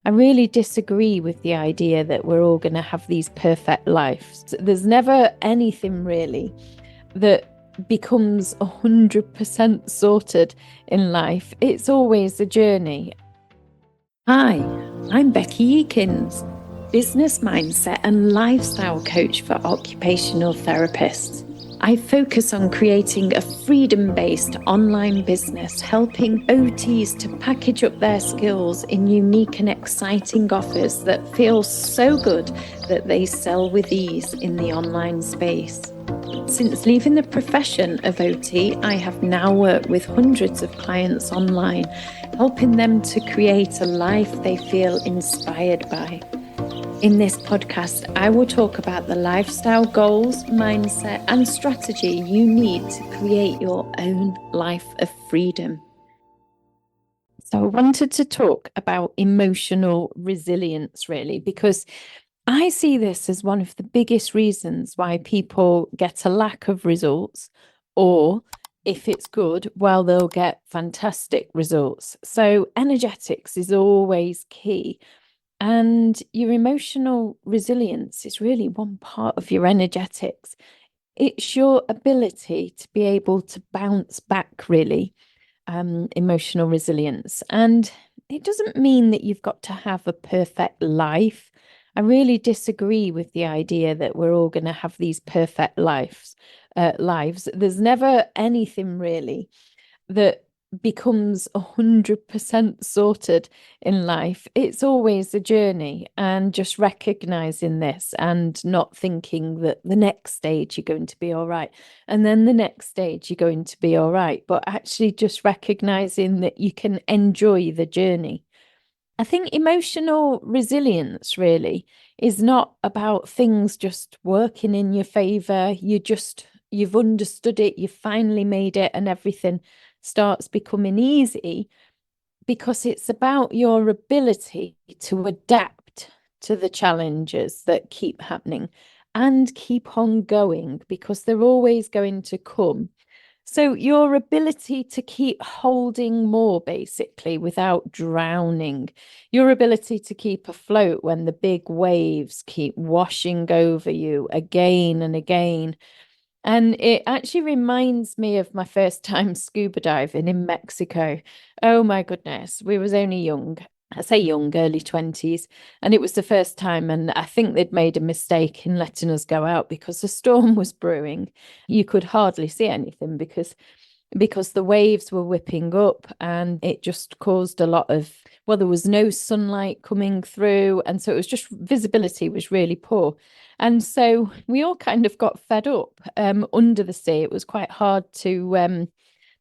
I really disagree with the idea that we're all going to have these perfect lives. There's never anything really that becomes 100% sorted in life. It's always a journey. Hi, I'm Becky Eakins, business mindset and lifestyle coach for occupational therapists. I focus on creating a freedom-based online business, helping OTs to package up their skills in unique and exciting offers that feel so good that they sell with ease in the online space. Since leaving the profession of OT, I have now worked with hundreds of clients online, helping them to create a life they feel inspired by. In this podcast, I will talk about the lifestyle goals, mindset, and strategy you need to create your own life of freedom. So I wanted to talk about emotional resilience, really, because I see this as one of the biggest reasons why people get a lack of results, or if it's good, well, they'll get fantastic results. So energetics is always key. And your emotional resilience is really one part of your energetics. It's your ability to be able to bounce back, really, emotional resilience. And it doesn't mean that you've got to have a perfect life. I really disagree with the idea that we're all going to have these perfect lives. There's never anything really that becomes 100% sorted in life. It's always a journey, and just recognizing this and not thinking that the next stage you're going to be all right, and then the next stage you're going to be all right, but actually just recognizing that you can enjoy the journey. I think emotional resilience really is not about things just working in your favor. You've understood it, you've finally made it, and everything starts becoming easy, because it's about your ability to adapt to the challenges that keep happening and keep on going, because they're always going to come. So your ability to keep holding more, basically, without drowning, your ability to keep afloat when the big waves keep washing over you again and again. And it actually reminds me of my first time scuba diving in Mexico. Oh my goodness, we was only young. I say young, early 20s, and it was the first time, and I think they'd made a mistake in letting us go out because the storm was brewing. You could hardly see anything because the waves were whipping up, and it just caused a lot of, well, there was no sunlight coming through, and so it was just, visibility was really poor. And so we all kind of got fed up under the sea. It was quite hard to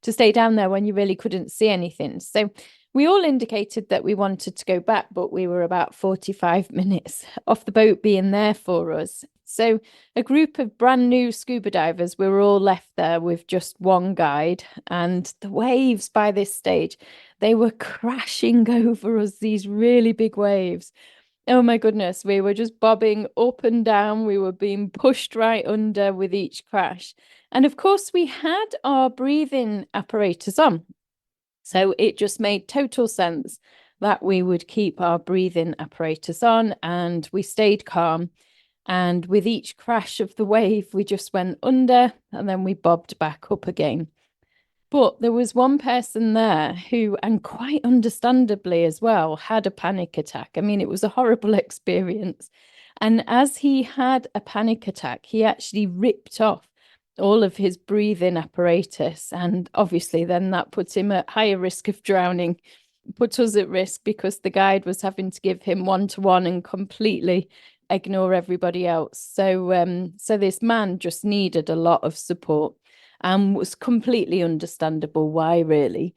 stay down there when you really couldn't see anything. So we all indicated that we wanted to go back, but we were about 45 minutes off the boat being there for us. So a group of brand new scuba divers, we were all left there with just one guide, and the waves by this stage, they were crashing over us, these really big waves. Oh my goodness, we were just bobbing up and down. We were being pushed right under with each crash. And of course, we had our breathing apparatus on. So it just made total sense that we would keep our breathing apparatus on, and we stayed calm. And with each crash of the wave, we just went under and then we bobbed back up again. But there was one person there who, and quite understandably as well, had a panic attack. I mean, it was a horrible experience. And as he had a panic attack, he actually ripped off all of his breathing apparatus. And obviously, then that puts him at higher risk of drowning, put us at risk because the guide was having to give him one-to-one and completely ignore everybody else. So this man just needed a lot of support, and was completely understandable why, really.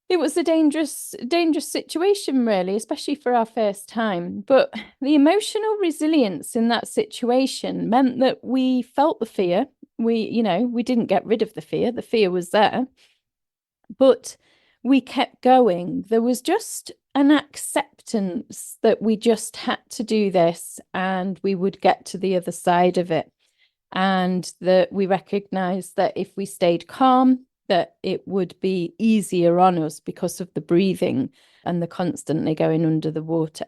It was a dangerous situation, really, especially for our first time. But the emotional resilience in that situation meant that we felt the fear. We didn't get rid of the fear. The fear was there, but we kept going. There was just an acceptance that we just had to do this and we would get to the other side of it. And that we recognized that if we stayed calm, that it would be easier on us because of the breathing and the constantly going under the water.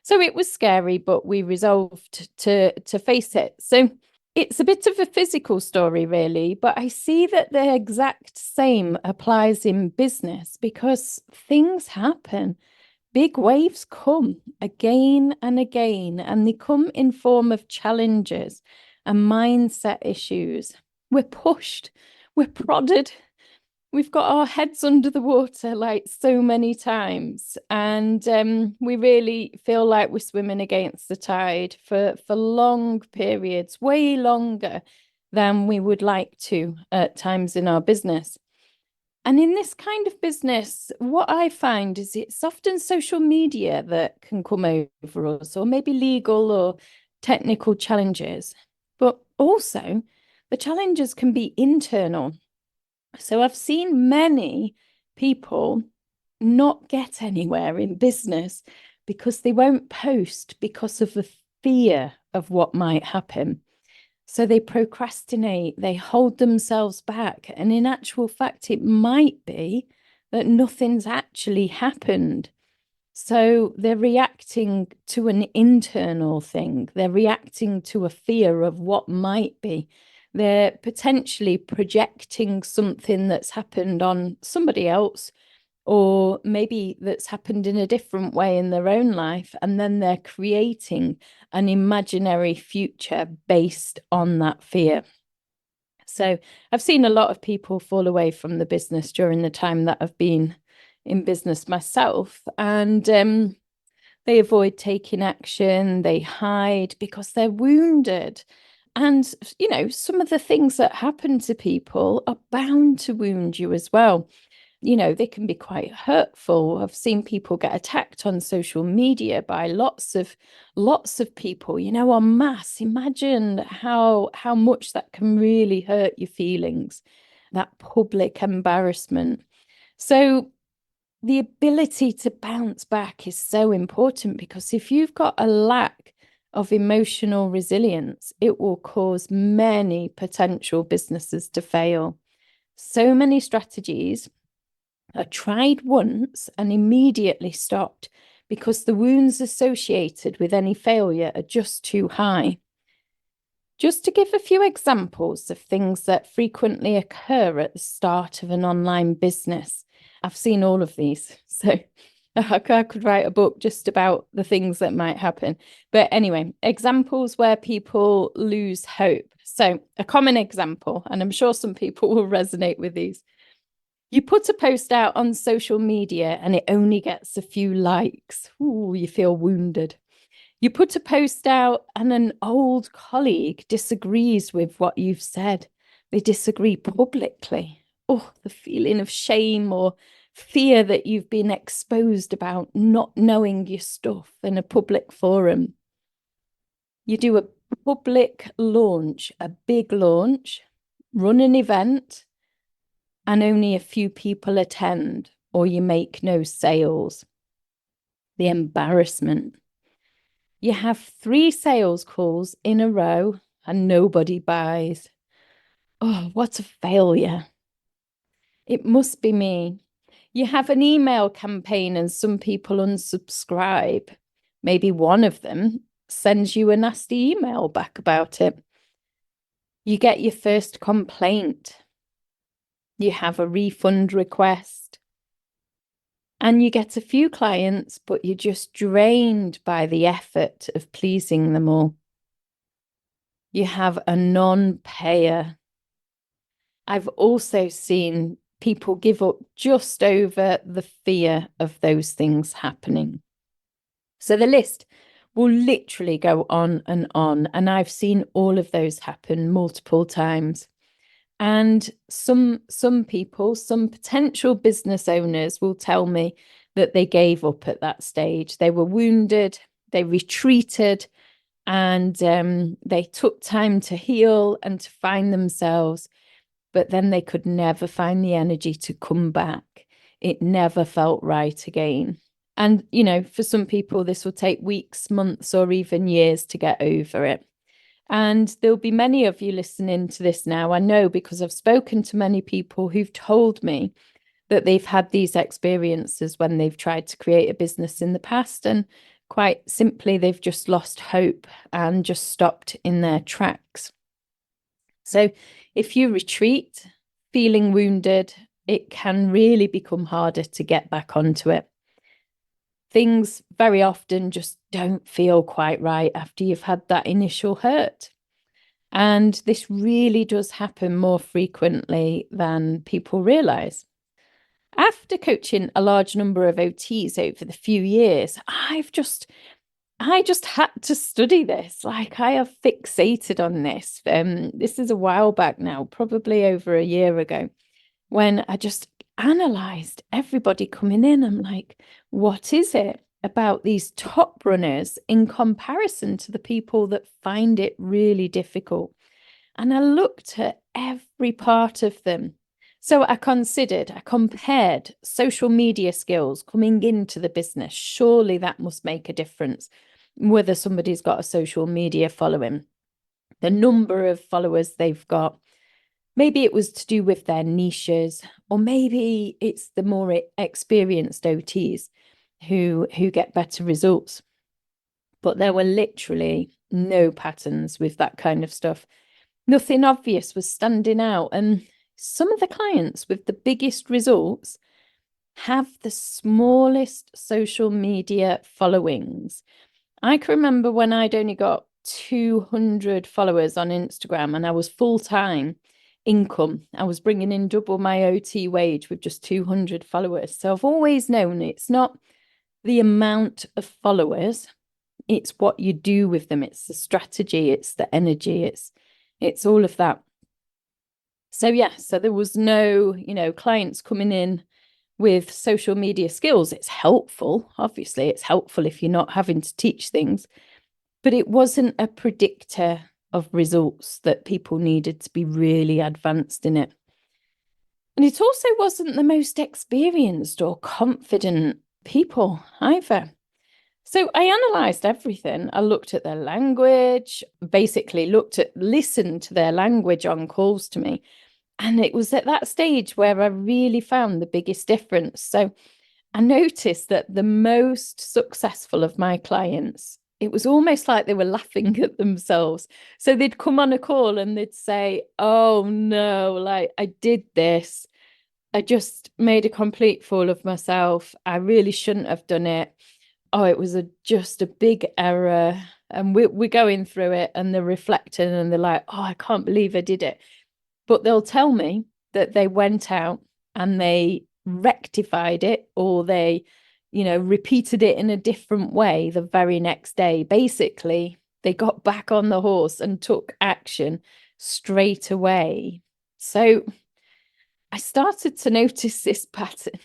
So it was scary, but we resolved to face it. So it's a bit of a physical story, really, but I see that the exact same applies in business because things happen. Big waves come again and again, and they come in form of challenges and mindset issues. We're pushed, we're prodded, we've got our heads under the water like so many times, and we really feel like we're swimming against the tide for long periods, way longer than we would like to at times in our business. And in this kind of business, what I find is it's often social media that can come over us, or maybe legal or technical challenges, but also the challenges can be internal. So I've seen many people not get anywhere in business because they won't post because of the fear of what might happen. So they procrastinate, they hold themselves back. And in actual fact, it might be that nothing's actually happened. So they're reacting to an internal thing. They're reacting to a fear of what might be. They're potentially projecting something that's happened on somebody else, or maybe that's happened in a different way in their own life. And then they're creating an imaginary future based on that fear. So I've seen a lot of people fall away from the business during the time that I've been in business myself. And they avoid taking action, they hide because they're wounded. And, you know, some of the things that happen to people are bound to wound you as well. You know, they can be quite hurtful. I've seen people get attacked on social media by lots of people, you know, en masse. Imagine how much that can really hurt your feelings, that public embarrassment. So the ability to bounce back is so important, because if you've got a lack of emotional resilience, it will cause many potential businesses to fail. So many strategies are tried once and immediately stopped because the wounds associated with any failure are just too high. Just to give a few examples of things that frequently occur at the start of an online business, I've seen all of these, so I could write a book just about the things that might happen. But anyway, examples where people lose hope. So a common example, and I'm sure some people will resonate with these. You put a post out on social media and it only gets a few likes. Ooh, you feel wounded. You put a post out and an old colleague disagrees with what you've said. They disagree publicly. Oh, the feeling of shame or fear that you've been exposed about not knowing your stuff in a public forum. You do a public launch, a big launch, run an event, and only a few people attend, or you make no sales. The embarrassment. You have 3 sales calls in a row and nobody buys. Oh, what a failure. It must be me. You have an email campaign and some people unsubscribe. Maybe one of them sends you a nasty email back about it. You get your first complaint. You have a refund request. And you get a few clients, but you're just drained by the effort of pleasing them all. You have a non-payer. I've also seen people give up just over the fear of those things happening. So the list will literally go on, and I've seen all of those happen multiple times. And some people, some potential business owners will tell me that they gave up at that stage. They were wounded, they retreated, and they took time to heal and to find themselves. But then they could never find the energy to come back. It never felt right again. And, you know, for some people, this will take weeks, months, or even years to get over it. And there'll be many of you listening to this now. I know because I've spoken to many people who've told me that they've had these experiences when they've tried to create a business in the past. And quite simply, they've just lost hope and just stopped in their tracks. So if you retreat feeling wounded, it can really become harder to get back onto it. Things very often just don't feel quite right after you've had that initial hurt. And this really does happen more frequently than people realize. After coaching a large number of OTs over the few years, I just had to study this. Like, I have fixated on this. This is a while back now, probably over a year ago, when I just analysed everybody coming in. I'm like, what is it about these top runners in comparison to the people that find it really difficult? And I looked at every part of them. So I compared social media skills coming into the business. Surely that must make a difference, whether somebody's got a social media following, the number of followers they've got. Maybe it was to do with their niches, or maybe it's the more experienced OTs who get better results. But there were literally no patterns with that kind of stuff. Nothing obvious was standing out. And some of the clients with the biggest results have the smallest social media followings. I can remember when I'd only got 200 followers on Instagram and I was full-time income. I was bringing in double my OT wage with just 200 followers. So I've always known it's not the amount of followers, it's what you do with them. It's the strategy, it's the energy, it's all of that. So yeah, so there was no, clients coming in with social media skills. It's helpful. Obviously, it's helpful if you're not having to teach things, but it wasn't a predictor of results that people needed to be really advanced in it. And it also wasn't the most experienced or confident people either. So I analysed everything. I looked at their language, basically listened to their language on calls to me. And it was at that stage where I really found the biggest difference. So I noticed that the most successful of my clients, it was almost like they were laughing at themselves. So they'd come on a call and they'd say, oh no, like I did this. I just made a complete fool of myself. I really shouldn't have done it. Oh, it was just a big error. And we're going through it and they're reflecting and they're like, oh, I can't believe I did it. But they'll tell me that they went out and they rectified it, or they, repeated it in a different way the very next day. Basically, they got back on the horse and took action straight away. So I started to notice this pattern,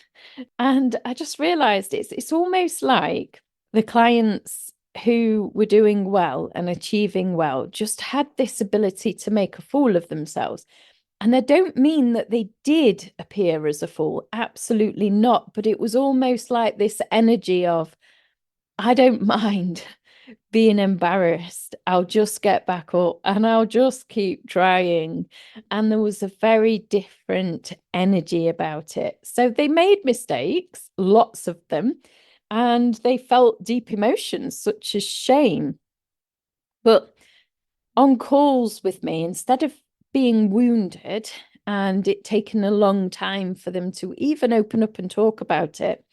and I just realized it's almost like the clients who were doing well and achieving well just had this ability to make a fool of themselves. And I don't mean that they did appear as a fool, absolutely not. But it was almost like this energy of, I don't mind being embarrassed. I'll just get back up and I'll just keep trying. And there was a very different energy about it. So they made mistakes, lots of them, and they felt deep emotions such as shame. But on calls with me, instead of being wounded and it taken a long time for them to even open up and talk about it,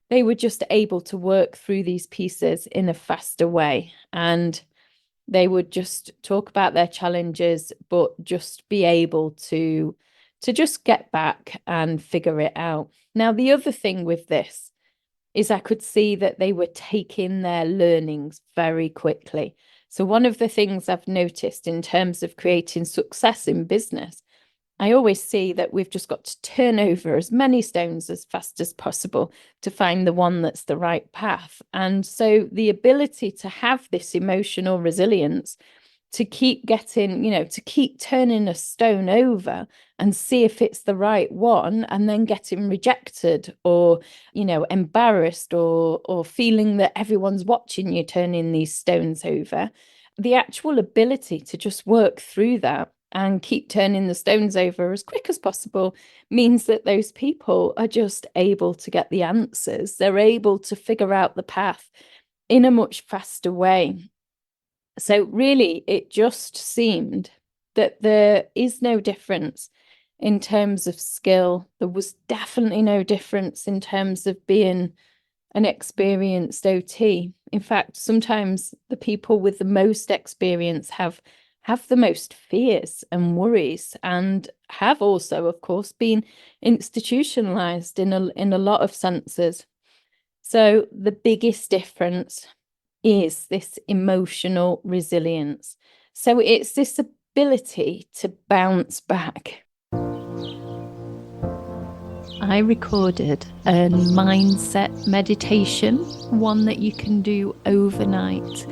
they were just able to work through these pieces in a faster way. And they would just talk about their challenges, but just be able to just get back and figure it out. Now, the other thing with this is I could see that they were taking their learnings very quickly. So one of the things I've noticed in terms of creating success in business, I always see that we've just got to turn over as many stones as fast as possible to find the one that's the right path. And so the ability to have this emotional resilience to keep getting, to keep turning a stone over and see if it's the right one, and then getting rejected or, embarrassed or feeling that everyone's watching you turning these stones over. the actual ability to just work through that and keep turning the stones over as quick as possible means that those people are just able to get the answers. They're able to figure out the path in a much faster way. So really, it just seemed that there is no difference in terms of skill. There was definitely no difference in terms of being an experienced OT. In fact, sometimes the people with the most experience have the most fears and worries, and have also, of course, been institutionalized in a lot of senses. So the biggest difference is this emotional resilience. So it's this ability to bounce back. I recorded a mindset meditation, one that you can do overnight.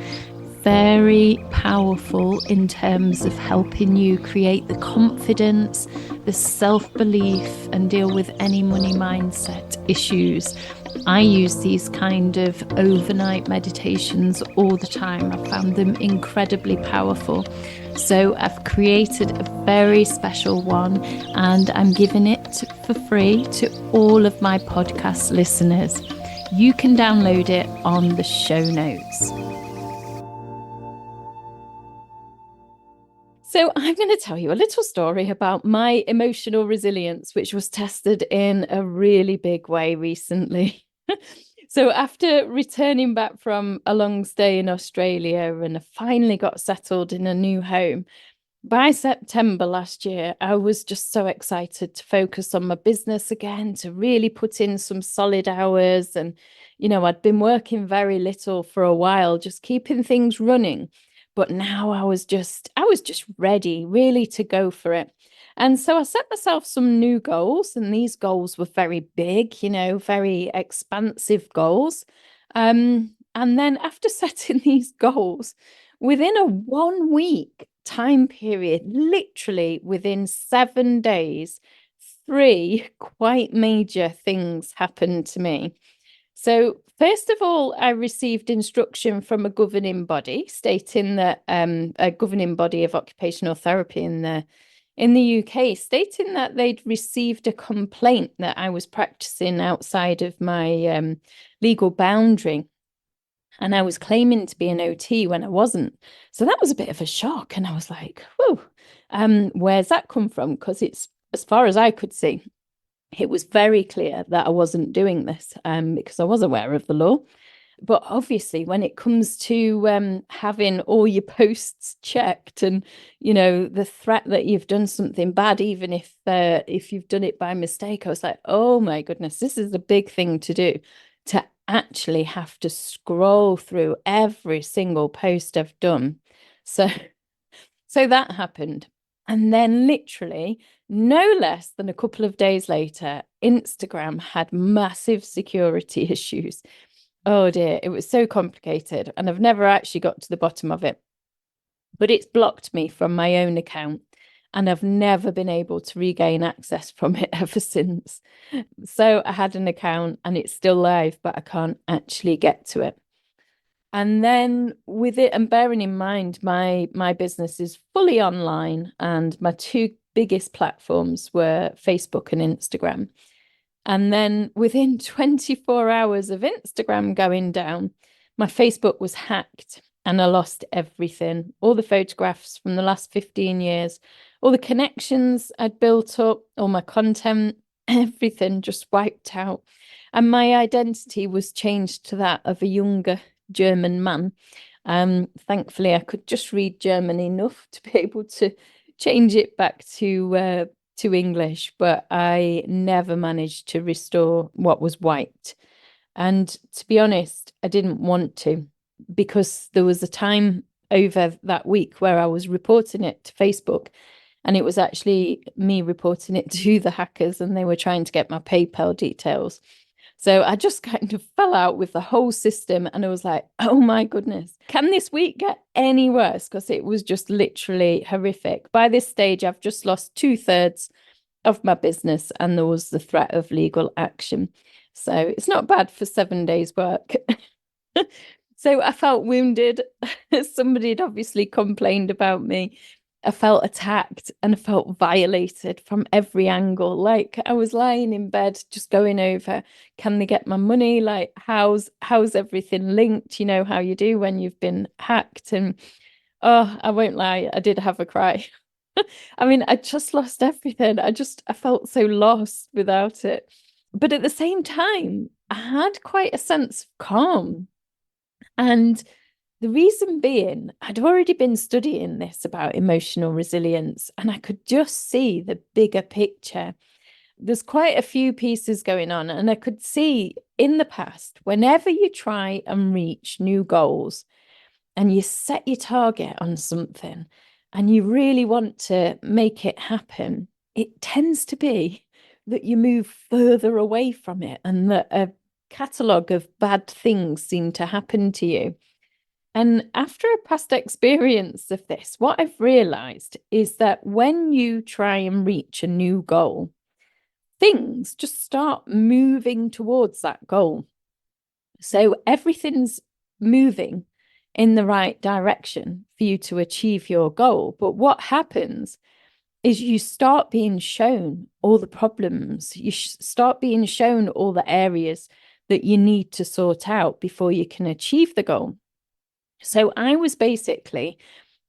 Very powerful in terms of helping you create the confidence, the self-belief, and deal with any money mindset issues. I use these kind of overnight meditations all the time. I found them incredibly powerful. So I've created a very special one, and I'm giving it for free to all of my podcast listeners. You can download it on the show notes. So I'm going to tell you a little story about my emotional resilience, which was tested in a really big way recently. So after returning back from a long stay in Australia and I finally got settled in a new home, by September last year, I was just so excited to focus on my business again, to really put in some solid hours. And, I'd been working very little for a while, just keeping things running. But now I was just ready really to go for it. And so I set myself some new goals, and these goals were very big, very expansive goals. And then after setting these goals, within a 1 week time period, literally within 7 days, 3 quite major things happened to me. So first of all, I received instruction from a governing body stating that a governing body of occupational therapy in the UK, stating that they'd received a complaint that I was practicing outside of my legal boundary. And I was claiming to be an OT when I wasn't. So that was a bit of a shock. And I was like, whoa, where's that come from? Because it's, as far as I could see, it was very clear that I wasn't doing this because I was aware of the law. But obviously, when it comes to having all your posts checked and, the threat that you've done something bad, even if you've done it by mistake, I was like, oh my goodness, this is a big thing to do, to actually have to scroll through every single post I've done. So that happened. And then literally no less than a couple of days later, Instagram had massive security issues. Oh dear, it was so complicated. And I've never actually got to the bottom of it. But it's blocked me from my own account. And I've never been able to regain access from it ever since. So I had an account and it's still live, but I can't actually get to it. And then with it, and bearing in mind, my business is fully online, and my 2 biggest platforms were Facebook and Instagram. And then within 24 hours of Instagram going down, my Facebook was hacked and I lost everything, all the photographs from the last 15 years, all the connections I'd built up, all my content, everything just wiped out. And my identity was changed to that of a younger German man. Thankfully, I could just read German enough to be able to change it back to English, but I never managed to restore what was wiped. And to be honest, I didn't want to, because there was a time over that week where I was reporting it to Facebook, and it was actually me reporting it to the hackers, and they were trying to get my PayPal details. So I just kind of fell out with the whole system, and I was like, oh my goodness, can this week get any worse? Because it was just literally horrific. By this stage, I've just lost 2/3 of my business, and there was the threat of legal action. So it's not bad for 7 days' work. So I felt wounded. Somebody had obviously complained about me. I felt attacked and I felt violated from every angle. Like I was lying in bed, just going over, can they get my money? Like how's everything linked? You know how you do when you've been hacked. And oh, I won't lie, I did have a cry. I mean, I just lost everything. I felt so lost without it. But at the same time, I had quite a sense of calm. And the reason being, I'd already been studying this about emotional resilience, and I could just see the bigger picture. There's quite a few pieces going on, and I could see in the past, whenever you try and reach new goals and you set your target on something and you really want to make it happen, it tends to be that you move further away from it and that a catalogue of bad things seem to happen to you. And after a past experience of this, what I've realized is that when you try and reach a new goal, things just start moving towards that goal. So everything's moving in the right direction for you to achieve your goal. But what happens is you start being shown all the problems, you start being shown all the areas that you need to sort out before you can achieve the goal. So I was basically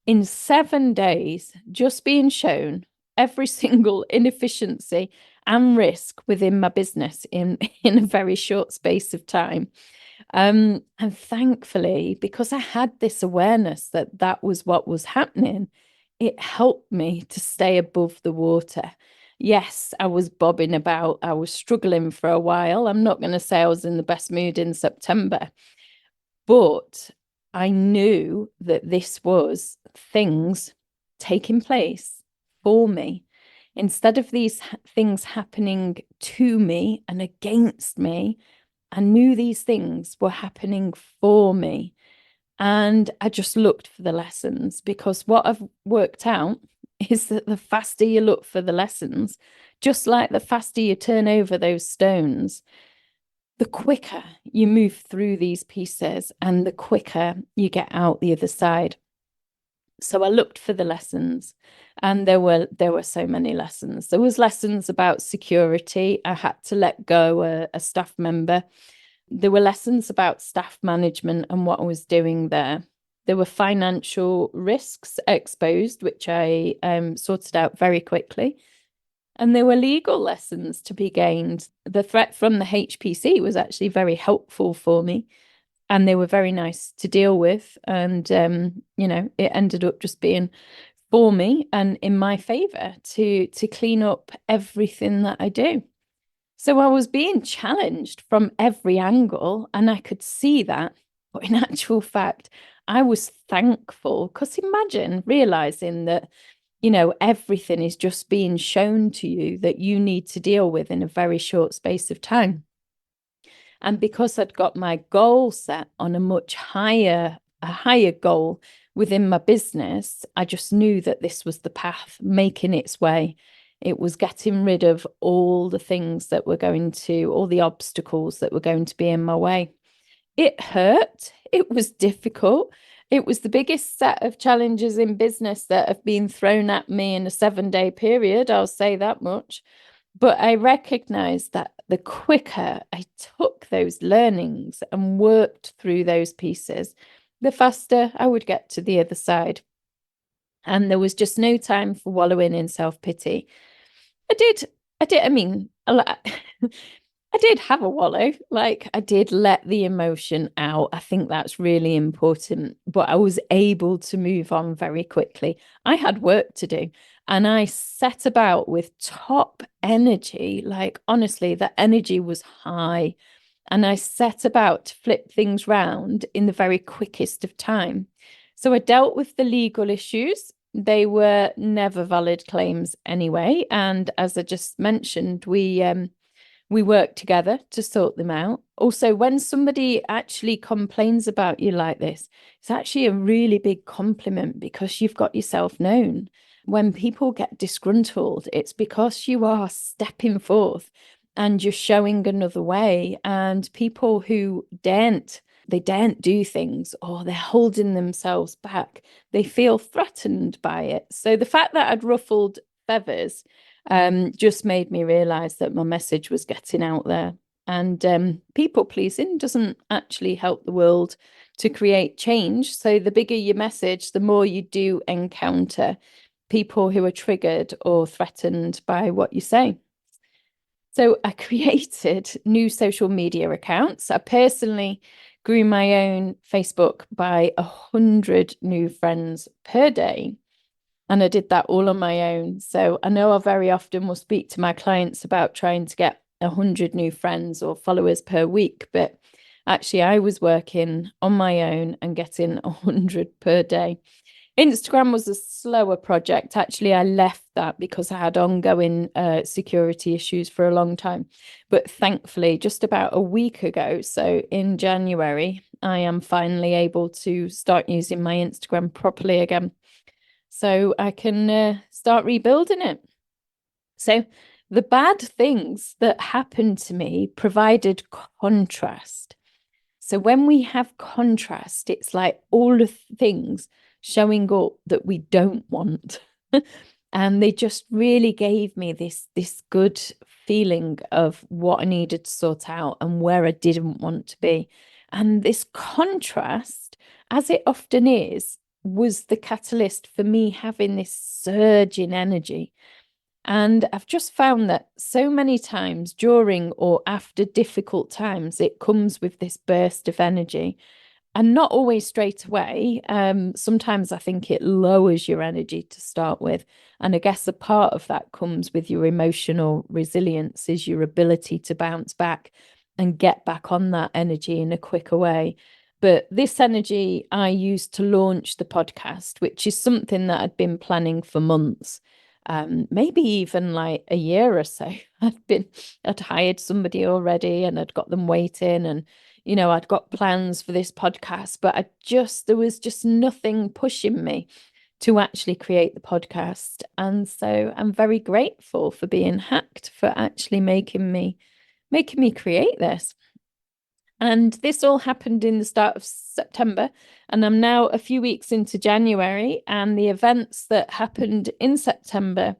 in 7 days just being shown every single inefficiency and risk within my business in a very short space of time. And thankfully, because I had this awareness that that was what was happening, it helped me to stay above the water. Yes, I was bobbing about. I was struggling for a while. I'm not going to say I was in the best mood in September, but I knew that this was things taking place for me. Instead of these things happening to me and against me, I knew these things were happening for me. And I just looked for the lessons, because what I've worked out is that the faster you look for the lessons, just like the faster you turn over those stones, the quicker you move through these pieces and the quicker you get out the other side. So I looked for the lessons, and there were so many lessons. There was lessons about security. I had to let go a staff member. There were lessons about staff management and what I was doing there. There were financial risks exposed, which I sorted out very quickly. And there were legal lessons to be gained. The threat from the HPC was actually very helpful for me, and they were very nice to deal with. And, it ended up just being for me and in my favor to clean up everything that I do. So I was being challenged from every angle, and I could see that. But in actual fact, I was thankful, because imagine realizing that, everything is just being shown to you that you need to deal with in a very short space of time. And because I'd got my goal set on a higher goal within my business, I just knew that this was the path making its way. It was getting rid of all the things that were all the obstacles that were going to be in my way. It hurt. It was difficult. It was the biggest set of challenges in business that have been thrown at me in a 7-day period. I'll say that much. But I recognized that the quicker I took those learnings and worked through those pieces, the faster I would get to the other side. And there was just no time for wallowing in self-pity. I mean, I did have a wallow. Like, I did let the emotion out. I think that's really important. But I was able to move on very quickly. I had work to do, and I set about with top energy. Like, honestly, the energy was high. And I set about to flip things round in the very quickest of time. So I dealt with the legal issues. They were never valid claims anyway. And as I just mentioned, we work together to sort them out. Also, when somebody actually complains about you like this, it's actually a really big compliment, because you've got yourself known. When people get disgruntled, it's because you are stepping forth and you're showing another way. And people who daren't they daren't do things, or they're holding themselves back. They feel threatened by it. So the fact that I'd ruffled feathers just made me realize that my message was getting out there. And people pleasing doesn't actually help the world to create change. So the bigger your message, the more you do encounter people who are triggered or threatened by what you say. So I created new social media accounts. I personally grew my own Facebook by 100 new friends per day. And I did that all on my own. So I know I very often will speak to my clients about trying to get 100 new friends or followers per week. But actually, I was working on my own and getting 100 per day. Instagram was a slower project. Actually, I left that because I had ongoing security issues for a long time. But thankfully, just about a week ago, so in January, I am finally able to start using my Instagram properly again. So I can start rebuilding it. So the bad things that happened to me provided contrast. So when we have contrast, it's like all the things showing up that we don't want. And they just really gave me this good feeling of what I needed to sort out and where I didn't want to be. And this contrast, as it often is, was the catalyst for me having this surge in energy. And I've just found that so many times during or after difficult times, it comes with this burst of energy, and not always straight away. Sometimes I think it lowers your energy to start with. And I guess a part of that comes with your emotional resilience, is your ability to bounce back and get back on that energy in a quicker way. But this energy I used to launch the podcast, which is something that I'd been planning for months. Maybe even like a year or so. I'd hired somebody already and I'd got them waiting, and I'd got plans for this podcast, but there was just nothing pushing me to actually create the podcast. And so I'm very grateful for being hacked, for actually making me create this. And this all happened in the start of September. And I'm now a few weeks into January. And the events that happened in September,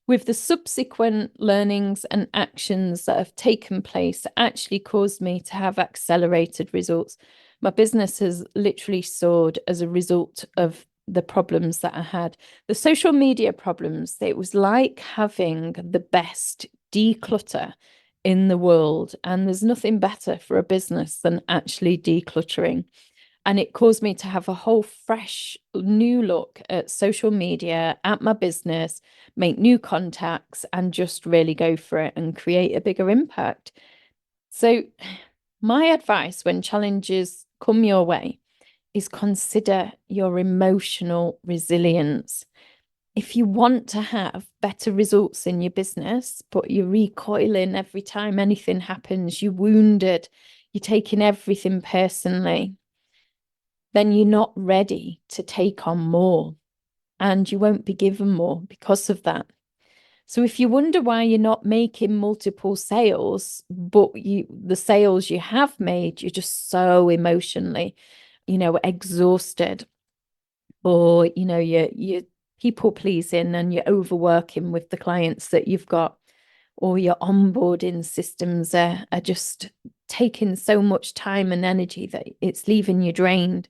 with the subsequent learnings and actions that have taken place, actually caused me to have accelerated results. My business has literally soared as a result of the problems that I had. The social media problems, it was like having the best declutter in the world. And there's nothing better for a business than actually decluttering. And it caused me to have a whole fresh new look at social media, at my business, make new contacts, and just really go for it and create a bigger impact. So my advice when challenges come your way is consider your emotional resilience. If you want to have better results in your business, but you're recoiling every time anything happens, you're wounded, you're taking everything personally, then you're not ready to take on more, and you won't be given more because of that. So if you wonder why you're not making multiple sales, but the sales you have made, you're just so emotionally, exhausted, or you're people pleasing and you're overworking with the clients that you've got, or your onboarding systems are just taking so much time and energy that it's leaving you drained.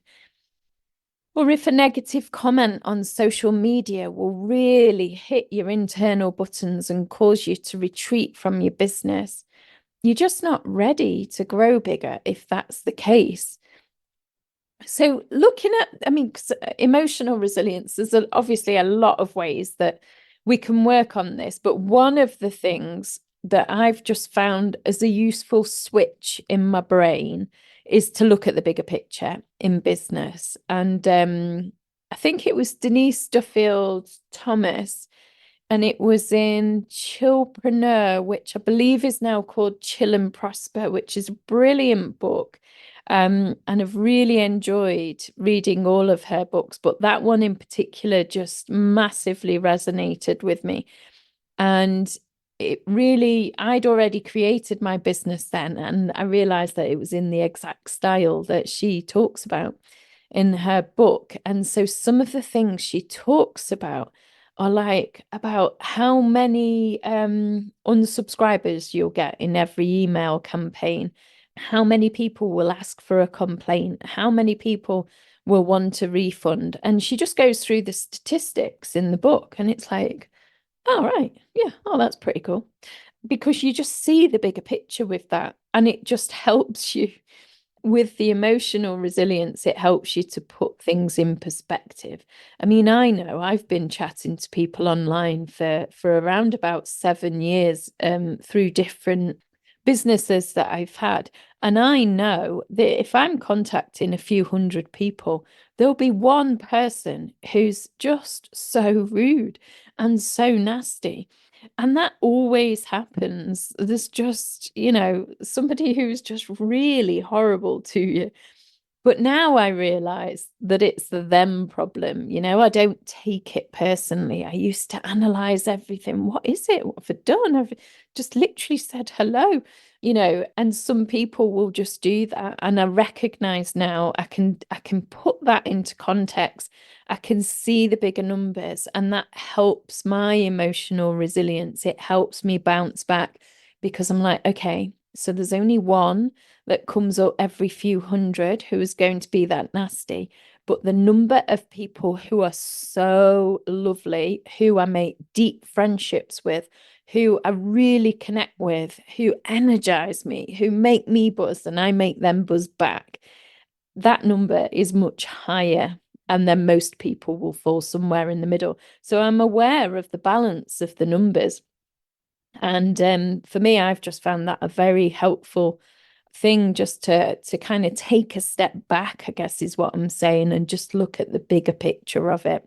Or if a negative comment on social media will really hit your internal buttons and cause you to retreat from your business, you're just not ready to grow bigger if that's the case. So looking at, emotional resilience, there's obviously a lot of ways that we can work on this, but one of the things that I've just found as a useful switch in my brain is to look at the bigger picture in business. And I think it was Denise Duffield Thomas, and it was in Chillpreneur, which I believe is now called Chill and Prosper, which is a brilliant book. And I've really enjoyed reading all of her books, but that one in particular just massively resonated with me. And it really, I'd already created my business then, and I realized that it was in the exact style that she talks about in her book. And so some of the things she talks about are like about how many unsubscribers you'll get in every email campaign, how many people will ask for a complaint, how many people will want a refund. And she just goes through the statistics in the book, and it's like, oh, right. Yeah. Oh, that's pretty cool. Because you just see the bigger picture with that. And it just helps you with the emotional resilience. It helps you to put things in perspective. I mean, I know I've been chatting to people online for around about 7 years through different businesses that I've had. And I know that if I'm contacting a few hundred people, there'll be one person who's just so rude and so nasty. And that always happens. There's just, somebody who's just really horrible to you. But now I realize that it's the them problem. I don't take it personally. I used to analyze everything. What is it? What have I done? I've just literally said hello, and some people will just do that. And I recognize now I can put that into context. I can see the bigger numbers, and that helps my emotional resilience. It helps me bounce back because I'm like, okay, so there's only one that comes up every few hundred who is going to be that nasty. But the number of people who are so lovely, who I make deep friendships with, who I really connect with, who energize me, who make me buzz and I make them buzz back, that number is much higher. And then most people will fall somewhere in the middle. So I'm aware of the balance of the numbers. And for me, I've just found that a very helpful thing, just to kind of take a step back, I guess is what I'm saying, and just look at the bigger picture of it.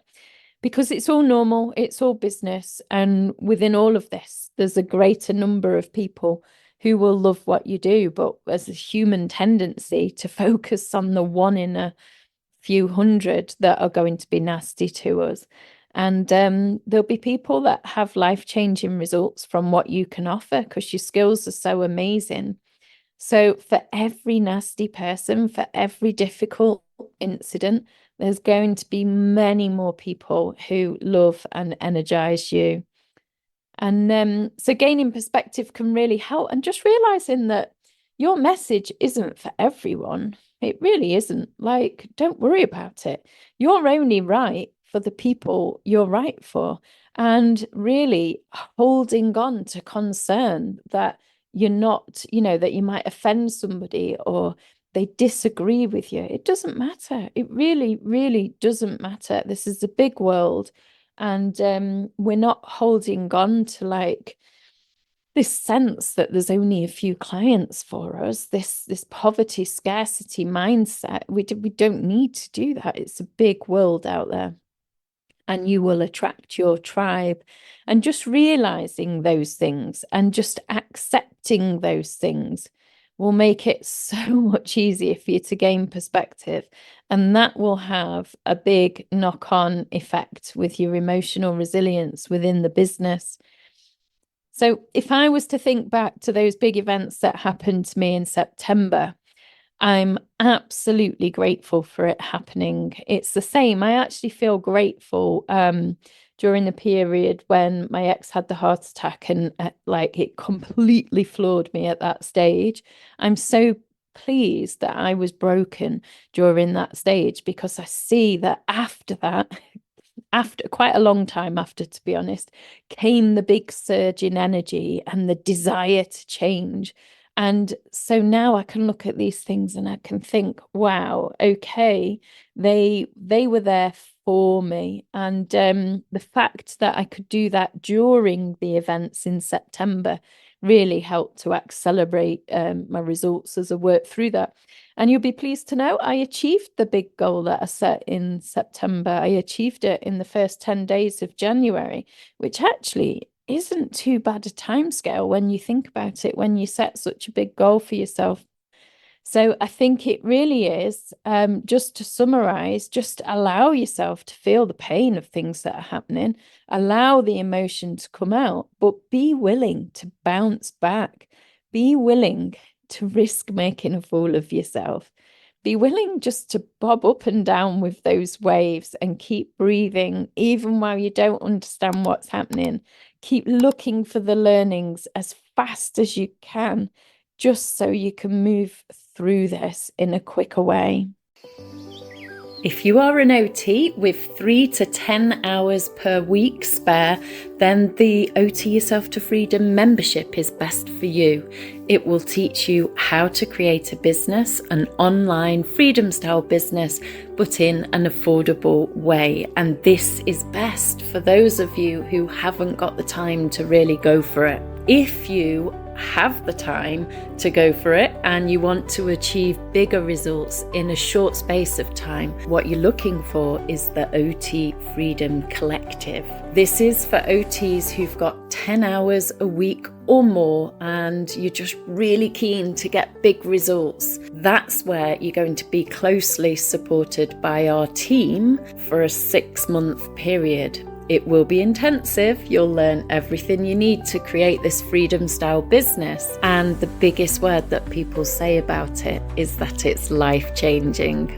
Because it's all normal, it's all business. And within all of this, there's a greater number of people who will love what you do. But there's a human tendency to focus on the one in a few hundred that are going to be nasty to us. And there'll be people that have life-changing results from what you can offer because your skills are so amazing. So for every nasty person, for every difficult incident, there's going to be many more people who love and energize you. And so gaining perspective can really help. And just realizing that your message isn't for everyone. It really isn't. Like, don't worry about it. You're only right for the people you're right for. And really holding on to concern that you're not, that you might offend somebody or they disagree with you. It doesn't matter. It really, really doesn't matter. This is a big world. And we're not holding on to like this sense that there's only a few clients for us, this poverty scarcity mindset. We don't need to do that. It's a big world out there, and you will attract your tribe. And just realizing those things and just accepting those things will make it so much easier for you to gain perspective. And that will have a big knock-on effect with your emotional resilience within the business. So if I was to think back to those big events that happened to me in September, I'm absolutely grateful for it happening. It's the same. I actually feel grateful during the period when my ex had the heart attack, and like it completely floored me at that stage. I'm so pleased that I was broken during that stage, because I see that after that, after quite a long time after, to be honest, came the big surge in energy and the desire to change. And so now I can look at these things and I can think, wow, okay, they were there for me. And the fact that I could do that during the events in September really helped to accelerate my results as I worked through that. And you'll be pleased to know I achieved the big goal that I set in September. I achieved it in the first 10 days of January, which actually isn't too bad a timescale when you think about it, when you set such a big goal for yourself. So I think it really is, just to summarize, just allow yourself to feel the pain of things that are happening, allow the emotion to come out, but be willing to bounce back, be willing to risk making a fool of yourself. Be willing just to bob up and down with those waves and keep breathing, even while you don't understand what's happening. Keep looking for the learnings as fast as you can, just so you can move through this in a quicker way. If you are an OT with 3 to 10 hours per week spare, then the OT Yourself to Freedom membership is best for you. It will teach you how to create a business, an online freedom style business, but in an affordable way. And this is best for those of you who haven't got the time to really go for it. If you have the time to go for it and you want to achieve bigger results in a short space of time, what you're looking for is the OT Freedom Collective. This is for OTs who've got 10 hours a week or more and you're just really keen to get big results. That's where you're going to be closely supported by our team for a 6-month period. It will be intensive. You'll learn everything you need to create this freedom style business. And the biggest word that people say about it is that it's life-changing.